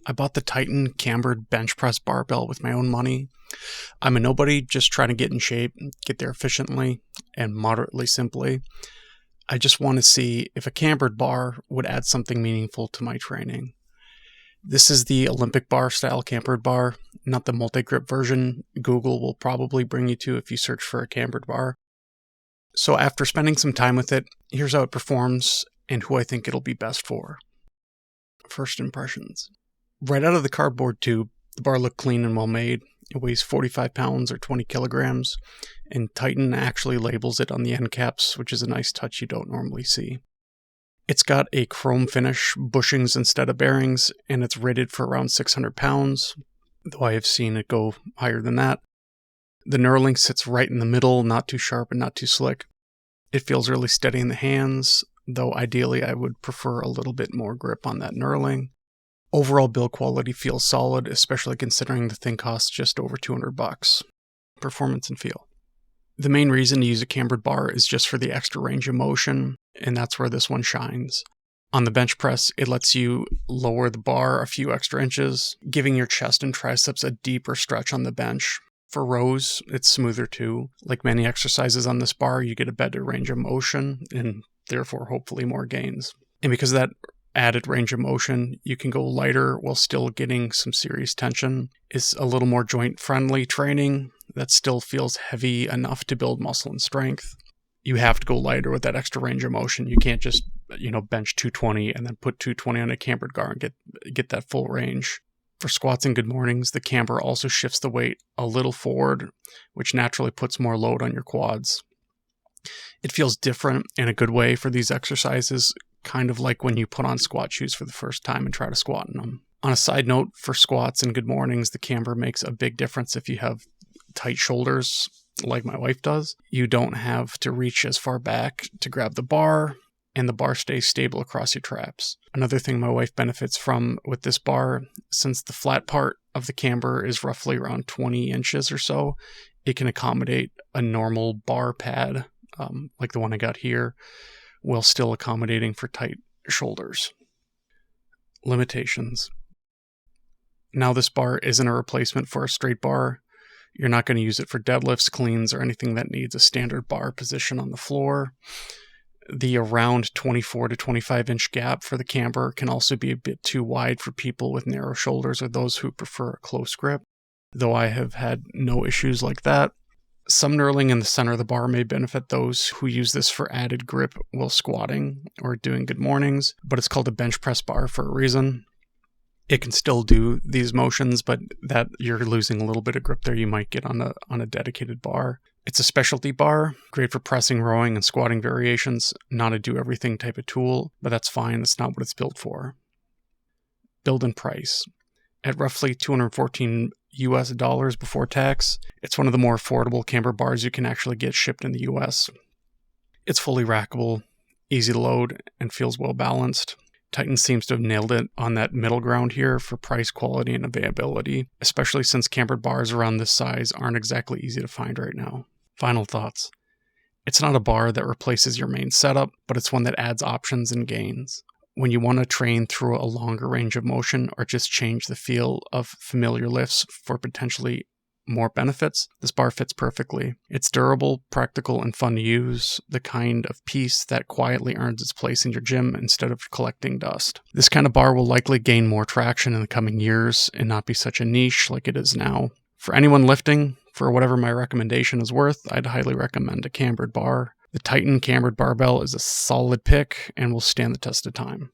I bought the Titan Cambered bench press barbell with my own money. I'm a nobody just trying to get in shape, get there efficiently and moderately simply. I just want to see if a cambered bar would add something meaningful to my training. This is the Olympic bar style cambered bar, not the multi-grip version Google will probably bring you to if you search for a cambered bar. So after spending some time with it, here's how it performs and who I think it'll be best for. First impressions. Right out of the cardboard tube, the bar looked clean and well made. It weighs 45 pounds or 20 kilograms, and Titan actually labels it on the end caps, which is a nice touch you don't normally see. It's got a chrome finish, bushings instead of bearings, and it's rated for around 600 pounds, though I have seen it go higher than that. The knurling sits right in the middle, not too sharp and not too slick. It feels really steady in the hands, though ideally I would prefer a little bit more grip on that knurling. Overall build quality feels solid, especially considering the thing costs just over $200. Performance and feel. The main reason to use a cambered bar is just for the extra range of motion, and that's where this one shines. On the bench press, it lets you lower the bar a few extra inches, giving your chest and triceps a deeper stretch on the bench. For rows, it's smoother too. Like many exercises on this bar, you get a better range of motion, and therefore hopefully more gains. And because of that added range of motion, you can go lighter while still getting some serious tension. It's a little more joint-friendly training that still feels heavy enough to build muscle and strength. You have to go lighter with that extra range of motion. You can't just, bench 220 and then put 220 on a cambered bar and get that full range. For squats and good mornings, the camber also shifts the weight a little forward, which naturally puts more load on your quads. It feels different in a good way for these exercises, kind of like when you put on squat shoes for the first time and try to squat in them. On a side note, for squats and good mornings, the camber makes a big difference if you have tight shoulders, like my wife does. You don't have to reach as far back to grab the bar, and the bar stays stable across your traps. Another thing my wife benefits from with this bar, since the flat part of the camber is roughly around 20 inches or so, it can accommodate a normal bar pad, like the one I got here, while still accommodating for tight shoulders. Limitations. Now this bar isn't a replacement for a straight bar. You're not going to use it for deadlifts, cleans, or anything that needs a standard bar position on the floor. The around 24 to 25 inch gap for the camber can also be a bit too wide for people with narrow shoulders or those who prefer a close grip, though I have had no issues like that. Some knurling in the center of the bar may benefit those who use this for added grip while squatting or doing good mornings, but it's called a bench press bar for a reason. It can still do these motions, but that you're losing a little bit of grip there you might get on a dedicated bar. It's a specialty bar, great for pressing, rowing, and squatting variations, not a do-everything type of tool, but that's fine, that's not what it's built for. Build and price. At roughly $214 US before tax, it's one of the more affordable camber bars you can actually get shipped in the US. It's fully rackable, easy to load, and feels well balanced. Titan seems to have nailed it on that middle ground here for price, quality, and availability, especially since cambered bars around this size aren't exactly easy to find right now. Final thoughts. It's not a bar that replaces your main setup, but it's one that adds options and gains. When you want to train through a longer range of motion or just change the feel of familiar lifts for potentially more benefits, this bar fits perfectly. It's durable, practical, and fun to use, the kind of piece that quietly earns its place in your gym instead of collecting dust. This kind of bar will likely gain more traction in the coming years and not be such a niche like it is now. For anyone lifting, for whatever my recommendation is worth, I'd highly recommend a cambered bar. The Titan Cambered Barbell is a solid pick and will stand the test of time.